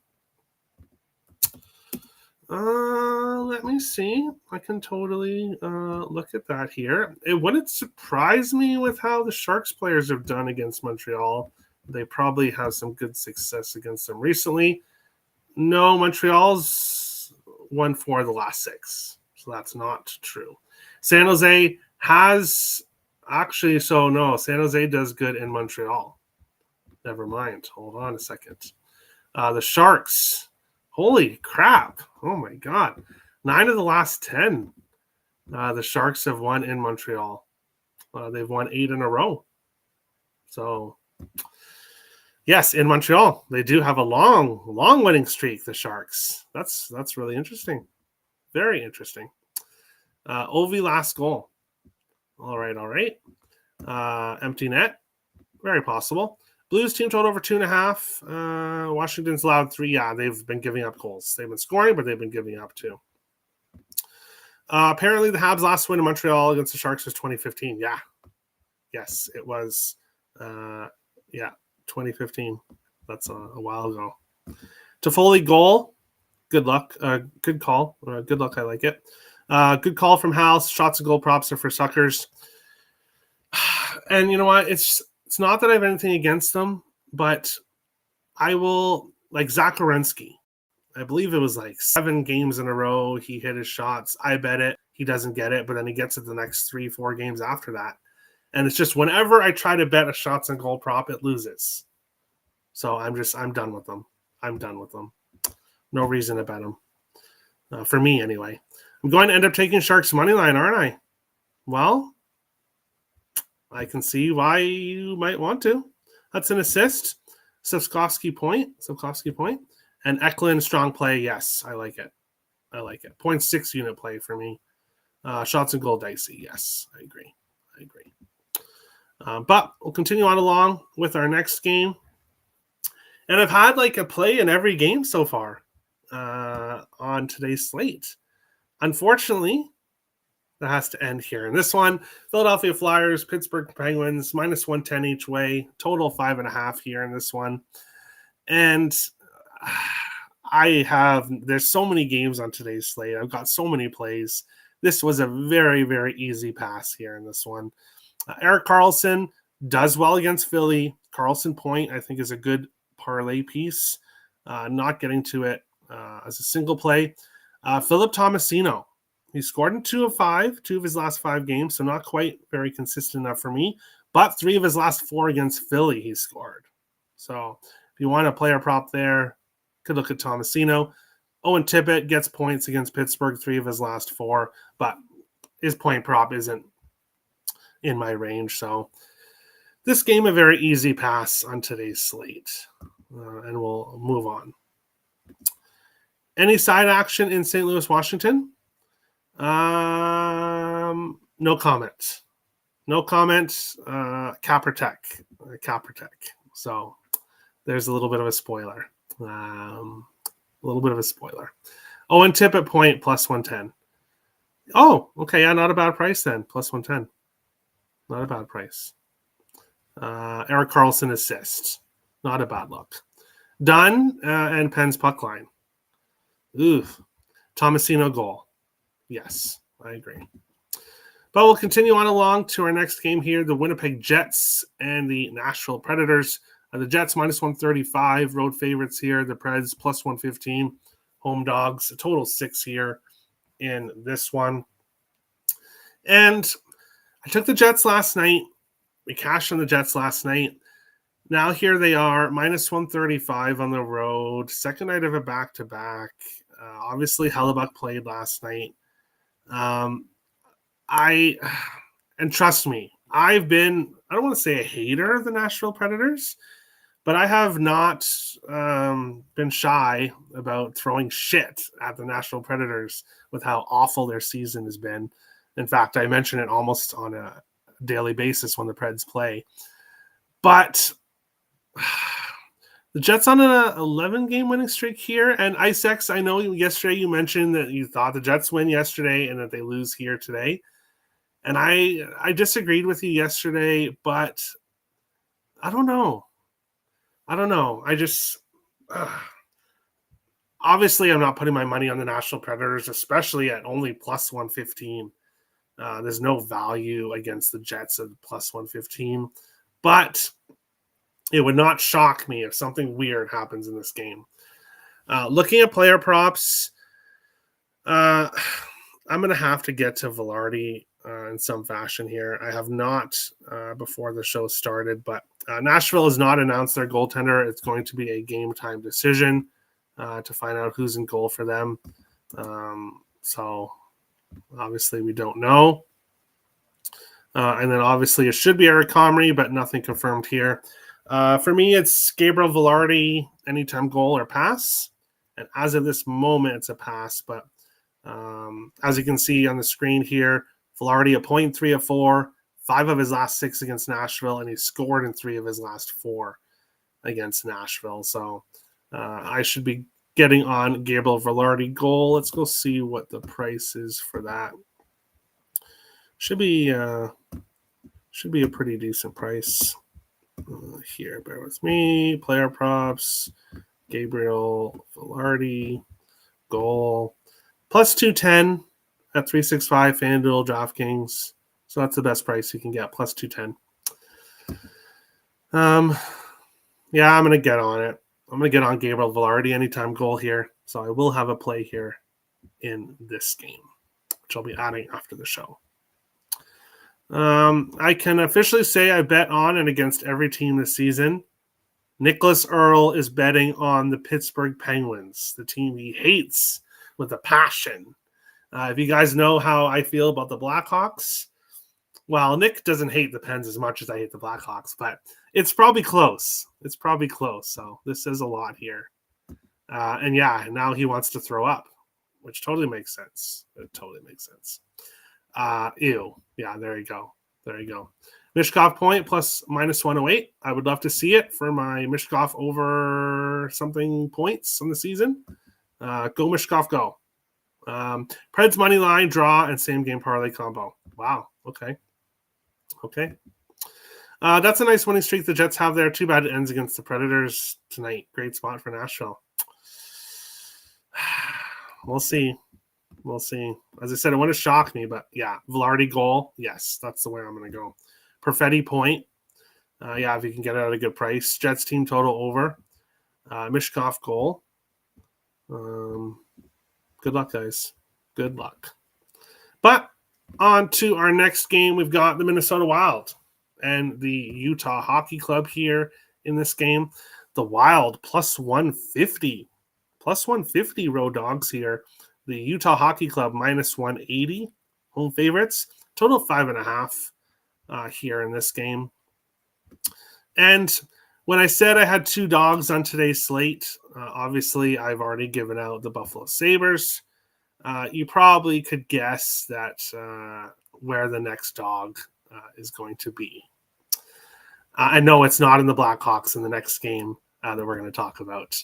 Let me see. I can totally look at that here. It wouldn't surprise me with how the Sharks players have done against Montreal. They probably have some good success against them recently. No, Montreal's won 4 of the last 6, so that's not true. San Jose has actually, so no, San Jose does good in Montreal. Never mind. Hold on a second. The Sharks, holy crap. Oh my God. 9 of the last 10. The Sharks have won in Montreal. They've won 8 in a row. So, yes, in Montreal, they do have a long winning streak, the Sharks. That's really interesting. Very interesting. Ovi last goal. All right. Empty net. Very possible. Blues team total over 2.5. Washington's allowed 3. Yeah, they've been giving up goals. They've been scoring, but they've been giving up too. Apparently, the Habs' last win in Montreal against the Sharks was 2015. Yeah. Yes, it was. 2015. That's a while ago. Toffoli goal. Good luck. Good call. Good luck. I like it. Good call from House. Shots and goal props are for suckers. And you know what? It's not that I have anything against them, but I will, like Zach Werenski. I believe it was like 7 games in a row he hit his shots. I bet it. He doesn't get it, but then he gets it the next 3-4 games after that. And it's just whenever I try to bet a shots and goal prop, it loses. So I'm done with them. I'm done with them. No reason to bet them. For me, anyway. I'm going to end up taking Sharks money line, aren't I? Well, I can see why you might want to. That's an assist. Slavkovsky point. And Eklund strong play. Yes, I like it. 0.6 unit play for me. Shots and goal dicey. Yes, I agree. But we'll continue on along with our next game. And I've had like a play in every game so far on today's slate. Unfortunately, that has to end here. In this one, Philadelphia Flyers, Pittsburgh Penguins, -110 each way. Total 5.5 here in this one. And there's so many games on today's slate. I've got so many plays. This was a very, very easy pass here in this one. Erik Karlsson does well against Philly. Karlsson point, I think, is a good parlay piece. Not getting to it as a single play. Philip Tomasino. He scored in 2 of 5, 2 of his last 5 games, so not quite very consistent enough for me. But 3 of his last 4 against Philly, he scored. So if you want to play a prop there, could look at Tomasino. Owen Tippett gets points against Pittsburgh, 3 of his last 4, but his point prop isn't in my range. So this game, a very easy pass on today's slate. And we'll move on. Any side action in St. Louis, Washington? No comment. Kaepernick. So there's a little bit of a spoiler. Owen Tippett point +110. Oh, okay. Yeah, not a bad price then. +110. Not a bad price. Erik Karlsson assist. Not a bad look. Dunn and Penn's puck line. Oof. Tomasino goal. Yes, I agree. But we'll continue on along to our next game here, the Winnipeg Jets and the Nashville Predators. The Jets -135, road favorites here. The Preds +115, home dogs. A total 6 here in this one. And I took the Jets last night. We cashed on the Jets last night. Now here they are, -135 on the road. Second night of a back-to-back. Obviously, Hellebuck played last night. And trust me, I've been, I don't want to say a hater of the Nashville Predators, but I have not been shy about throwing shit at the Nashville Predators with how awful their season has been. In fact, I mention it almost on a daily basis when the Preds play. But the Jets on an 11-game winning streak here. And IceX, I know yesterday you mentioned that you thought the Jets win yesterday and that they lose here today. And I disagreed with you yesterday, but I don't know. I just obviously I'm not putting my money on the Nashville Predators, especially at only plus 115. There's no value against the Jets at plus 115, but it would not shock me if something weird happens in this game. Looking at player props, I'm going to have to get to Velarde in some fashion here. I have not before the show started, but Nashville has not announced their goaltender. It's going to be a game time decision to find out who's in goal for them. So obviously we don't know. And then obviously it should be Eric Comrie, but nothing confirmed here. For me, it's Gabriel Velarde, anytime goal or pass. And as of this moment, it's a pass. But as you can see on the screen here, Velarde a 0.3 of 4, 5 of his last 6 against Nashville, and he scored in 3 of his last 4 against Nashville. So I should be getting on Gabriel Velarde goal. Let's go see what the price is for that. Should be a pretty decent price. Here, bear with me. Player props, Gabriel Velarde, goal, plus 210 at 365 FanDuel, DraftKings. So that's the best price you can get, plus 210. Yeah, I'm gonna get on it. I'm gonna get on Gabriel Velarde anytime goal here. So I will have a play here in this game, which I'll be adding after the show. I can officially say I bet on and against every team this season. Nicholas Earl is betting on the Pittsburgh Penguins, the team he hates with a passion. If you guys know how I feel about the Blackhawks, well, Nick doesn't hate the Pens as much as I hate the Blackhawks, but it's probably close. So this says a lot here. And yeah, now he wants to throw up, which totally makes sense. It totally makes sense. Ew. Yeah, there you go. Mishkov point plus minus 108. I would love to see it for my Mishkov over something points on the season. Go Mishkov, go. Preds money line, draw, and same game parlay combo. Wow. Okay. That's a nice winning streak the Jets have there. Too bad it ends against the Predators tonight. Great spot for Nashville. We'll see. As I said, it wouldn't shock me, but yeah, Velarde goal. Yes, that's the way I'm going to go. Perfetti point. If you can get it at a good price. Jets team total over. Mishkov goal. Good luck, guys. Good luck. But on to our next game. We've got the Minnesota Wild and the Utah Hockey Club here in this game. The Wild plus 150. Plus 150 road dogs here. The Utah Hockey Club minus 180 home favorites. Total 5.5 here in this game. And when I said I had 2 dogs on today's slate, obviously I've already given out the Buffalo Sabres. You probably could guess that where the next dog is going to be. I know it's not in the Blackhawks in the next game that we're going to talk about.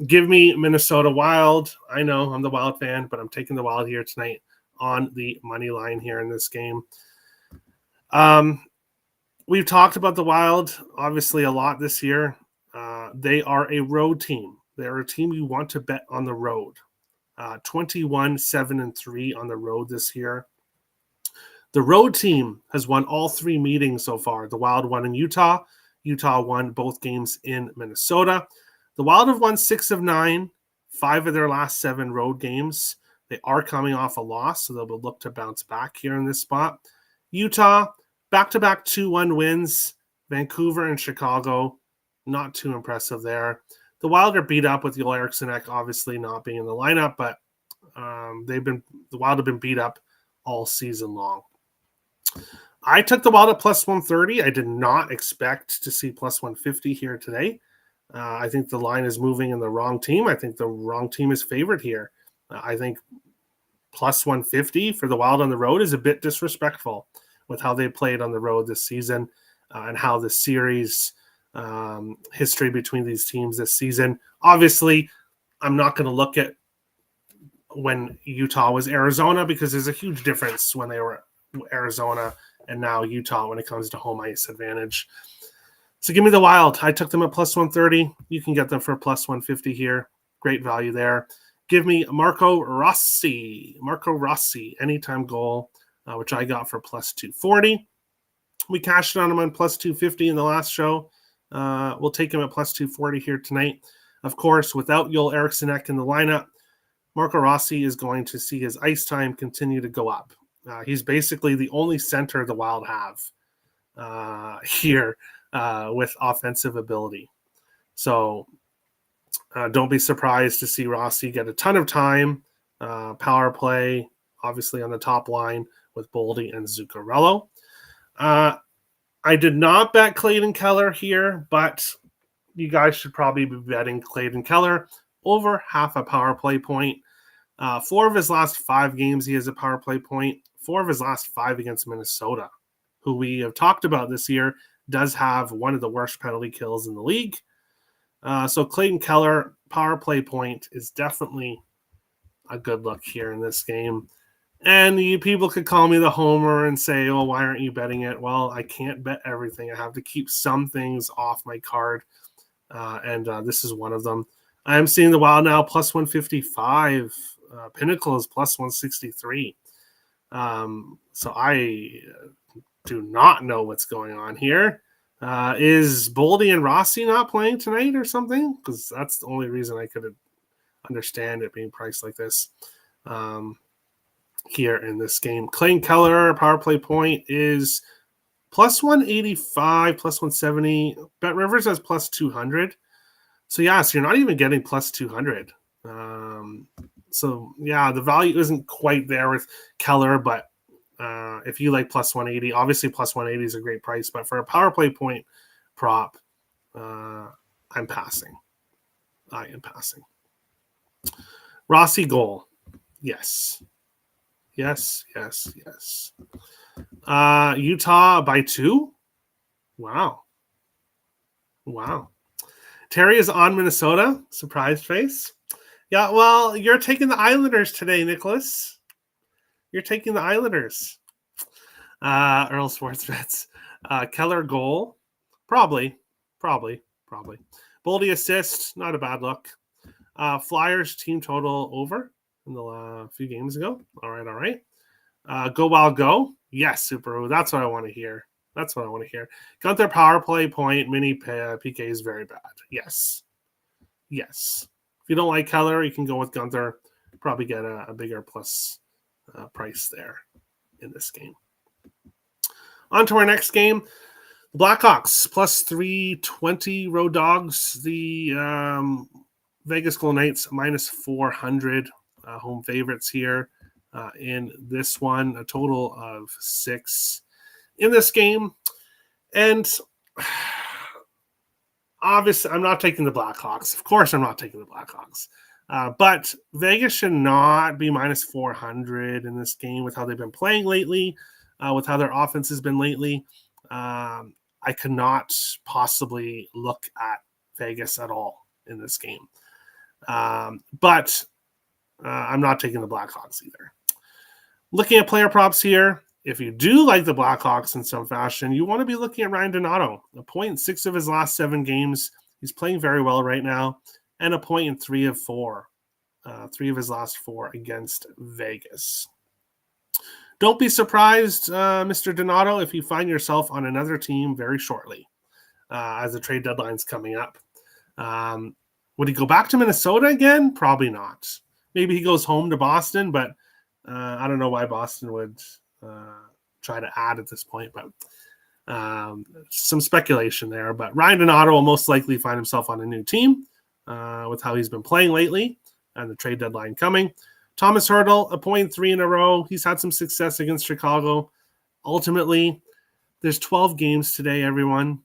Give me Minnesota Wild. I know I'm the Wild fan, but I'm taking the Wild here tonight on the money line here in this game. We've talked about the Wild obviously a lot this year. They are a road team. They're a team you want to bet on the road. 21-7-3 on the road this year. The road team has won all 3 meetings so far. The Wild won in Utah. Utah won both games in Minnesota. The Wild have won 6 of 9, 5 of their last 7 road games. They are coming off a loss, so they'll look to bounce back here in this spot. Utah, back-to-back 2-1 wins. Vancouver and Chicago, not too impressive there. The Wild are beat up with Joel Eriksson obviously not being in the lineup, but the Wild have been beat up all season long. I took the Wild at plus 130. I did not expect to see plus 150 here today. I think the line is moving in the wrong team. I think the wrong team is favored here. I think plus 150 for the Wild on the road is a bit disrespectful with how they played on the road this season and how the series history between these teams this season. Obviously, I'm not going to look at when Utah was Arizona because there's a huge difference when they were Arizona and now Utah when it comes to home ice advantage. So give me the Wild. I took them at plus 130. You can get them for plus 150 here. Great value there. Give me Marco Rossi. Marco Rossi, anytime goal, which I got for plus 240. We cashed on him on plus 250 in the last show. We'll take him at plus 240 here tonight. Of course, without Joel Eriksson in the lineup, Marco Rossi is going to see his ice time continue to go up. He's basically the only center the Wild have here with offensive ability. So don't be surprised to see Rossi get a ton of time. Power play, obviously on the top line with Boldy and Zuccarello. I did not bet Clayton Keller here, but you guys should probably be betting Clayton Keller over half a power play point. 4 of his last 5 games, he has a power play point. 4 of his last 5 against Minnesota, who we have talked about this year, does have one of the worst penalty kills in the league. So Clayton Keller, power play point is definitely a good look here in this game. And people could call me the homer and say, oh, why aren't you betting it? Well, I can't bet everything. I have to keep some things off my card. And this is one of them. I am seeing the Wild now plus 155. Pinnacle is plus 163. So I do not know what's going on here. Is Boldy and Rossi not playing tonight or something? Because that's the only reason I could understand it being priced like this here in this game. Clayton Keller, power play point is plus 185, plus 170. Bet Rivers has plus 200. So, yeah, so you're not even getting plus 200. So, yeah, the value isn't quite there with Keller, but if you like plus 180, obviously plus 180 is a great price. But for a power play point prop, I'm passing. I am passing. Rossi goal. Yes. Yes. Utah by 2. Wow. Terry is on Minnesota. Surprise face. Yeah, well, you're taking the Islanders today, Nicholas. You're taking the Islanders. Earl Sports Bets. Keller goal. Probably. Boldy assist. Not a bad look. Flyers team total over in the few games ago. All right. Go Wild Go. Yes, Subaru. That's what I want to hear. Gunther power play point. Mini PK is very bad. Yes. If you don't like Keller, you can go with Gunther. Probably get a bigger plus price there in this game. On to our next game. The Blackhawks plus 320 road dogs. The Vegas Golden Knights minus 400 home favorites here in this one. A total of 6 in this game. And obviously, I'm not taking the Blackhawks. Of course, I'm not taking the Blackhawks. But Vegas should not be minus 400 in this game with how they've been playing lately, with how their offense has been lately. I could not possibly look at Vegas at all in this game. But I'm not taking the Blackhawks either. Looking at player props here, if you do like the Blackhawks in some fashion, you want to be looking at Ryan Donato. A point in 6 of his last 7 games. He's playing very well right now. And a point in 3 of 4. 3 of his last 4 against Vegas. Don't be surprised, Mr. Donato, if you find yourself on another team very shortly as the trade deadline's coming up. Would he go back to Minnesota again? Probably not. Maybe he goes home to Boston, but I don't know why Boston would try to add at this point. But some speculation there. But Ryan Donato will most likely find himself on a new team with how he's been playing lately and the trade deadline coming. Thomas Hertl, a point 3 in a row. He's had some success against Chicago. Ultimately, there's 12 games today, everyone.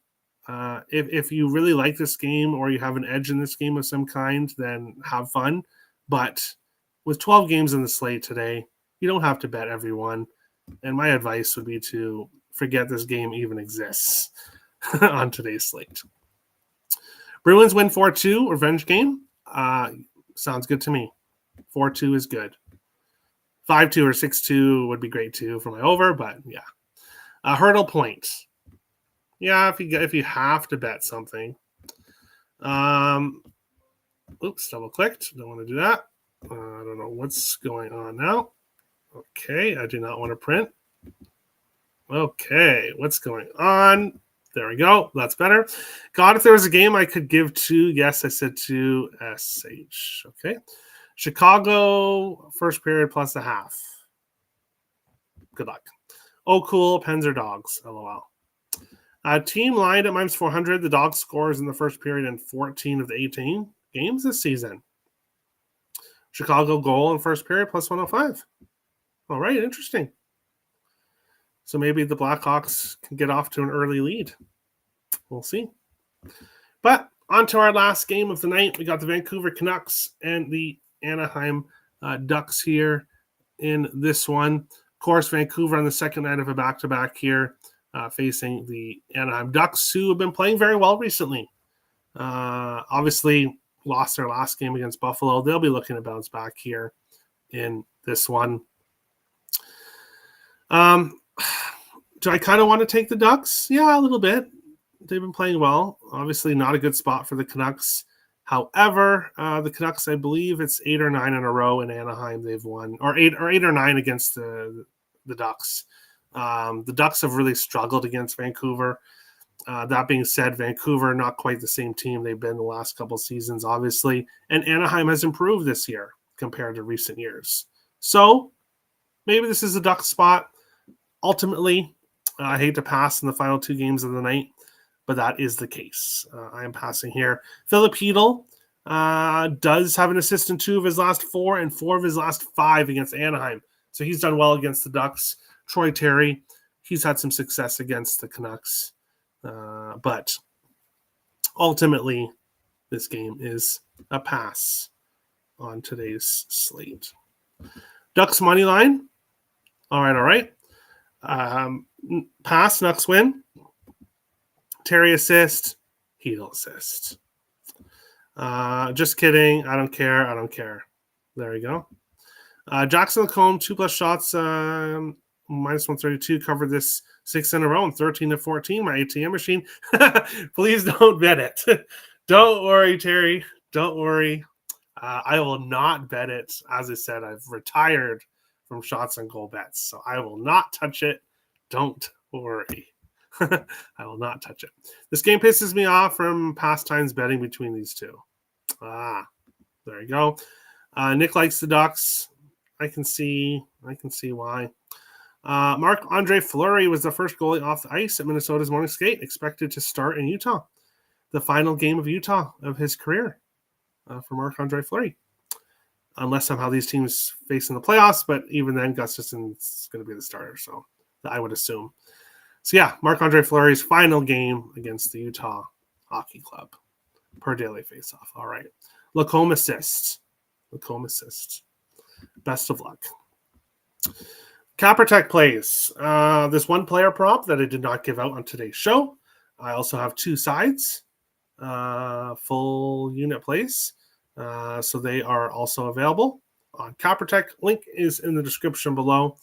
If you really like this game or you have an edge in this game of some kind, then have fun. But with 12 games in the slate today, you don't have to bet everyone. And my advice would be to forget this game even exists on today's slate. Bruins win 4-2, revenge game. Sounds good to me. 4-2 is good. 5-2 or 6-2 would be great too for my over, but yeah. Hurdle point. Yeah, if you have to bet something. Oops, double clicked. Don't want to do that. I don't know what's going on now. Okay, I do not want to print. Okay, what's going on? There we go. That's better. God, if there was a game I could give to, yes, I said to SH. Okay. Chicago, first period plus a half. Good luck. Oh, cool. Pens or dogs. LOL. Team lined at minus 400. The Dogs scores in the first period in 14 of the 18 games this season. Chicago goal in first period plus 105. All right, interesting. So maybe the Blackhawks can get off to an early lead. We'll see. But on to our last game of the night. We got the Vancouver Canucks and the Anaheim Ducks here in this one. Of course, Vancouver on the second night of a back-to-back here, facing the Anaheim Ducks, who have been playing very well recently. Obviously, lost their last game against Buffalo. They'll be looking to bounce back here in this one. Do I kind of want to take the Ducks? Yeah, a little bit. They've been playing well. Obviously, not a good spot for the Canucks. However, the Canucks, I believe it's 8 or 9 in a row in Anaheim they've won, or 8 or 9 against the Ducks. The Ducks have really struggled against Vancouver. That being said, Vancouver, not quite the same team they've been the last couple of seasons, obviously. And Anaheim has improved this year compared to recent years. So maybe this is a Ducks spot. Ultimately, I hate to pass in the final 2 games of the night, but that is the case. I am passing here. Philip Hedl does have an assist in 2 of his last 4 and 4 of his last 5 against Anaheim. So he's done well against the Ducks. Troy Terry, he's had some success against the Canucks. But ultimately, this game is a pass on today's slate. Ducks money line. All right. Pass, Ducks win. Terry assist, Hedl assist. Just kidding. I don't care. There you go. Jackson Lacombe, 2+ shots, minus 132, covered this 6 in a row and 13 to 14. My ATM machine. Please don't bet it. Don't worry, Terry. Don't worry. I will not bet it. As I said, I've retired from shots and goal bets, so I will not touch it. Don't worry. I will not touch it. This game pisses me off from past times betting between these two. There you go. Nick likes the Ducks. I can see why. Marc-Andre Fleury was the first goalie off the ice at Minnesota's morning skate, expected to start in Utah. The final game of Utah of his career for Marc-Andre Fleury. Unless somehow these teams face in the playoffs, but even then, Gustafson's going to be the starter, so I would assume. So yeah, Marc-Andre Fleury's final game against the Utah Hockey Club per daily faceoff. All right. Lacombe assist. Best of luck. Caprotech plays. This one player prop that I did not give out on today's show. I also have 2 sides, full unit plays. So they are also available on Caprotech. Link is in the description below.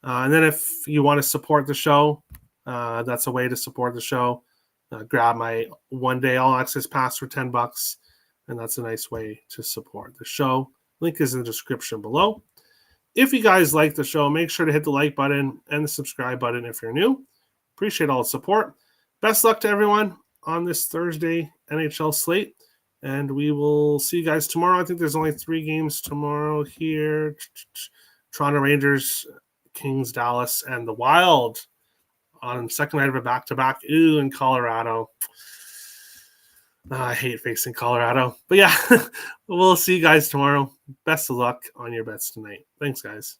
And then if you want to support the show, that's a way to support the show. Grab my 1-day all access pass for $10, and that's a nice way to support the show. Link is in the description below. If you guys like the show, make sure to hit the like button and the subscribe button if you're new. Appreciate all the support. Best luck to everyone on this Thursday NHL slate, and we will see you guys tomorrow. I think there's only 3 games tomorrow here. Toronto Rangers, Kings, Dallas, and the Wild on second night of a back-to-back. In Colorado. I hate facing Colorado. But yeah, we'll see you guys tomorrow. Best of luck on your bets tonight. Thanks, guys.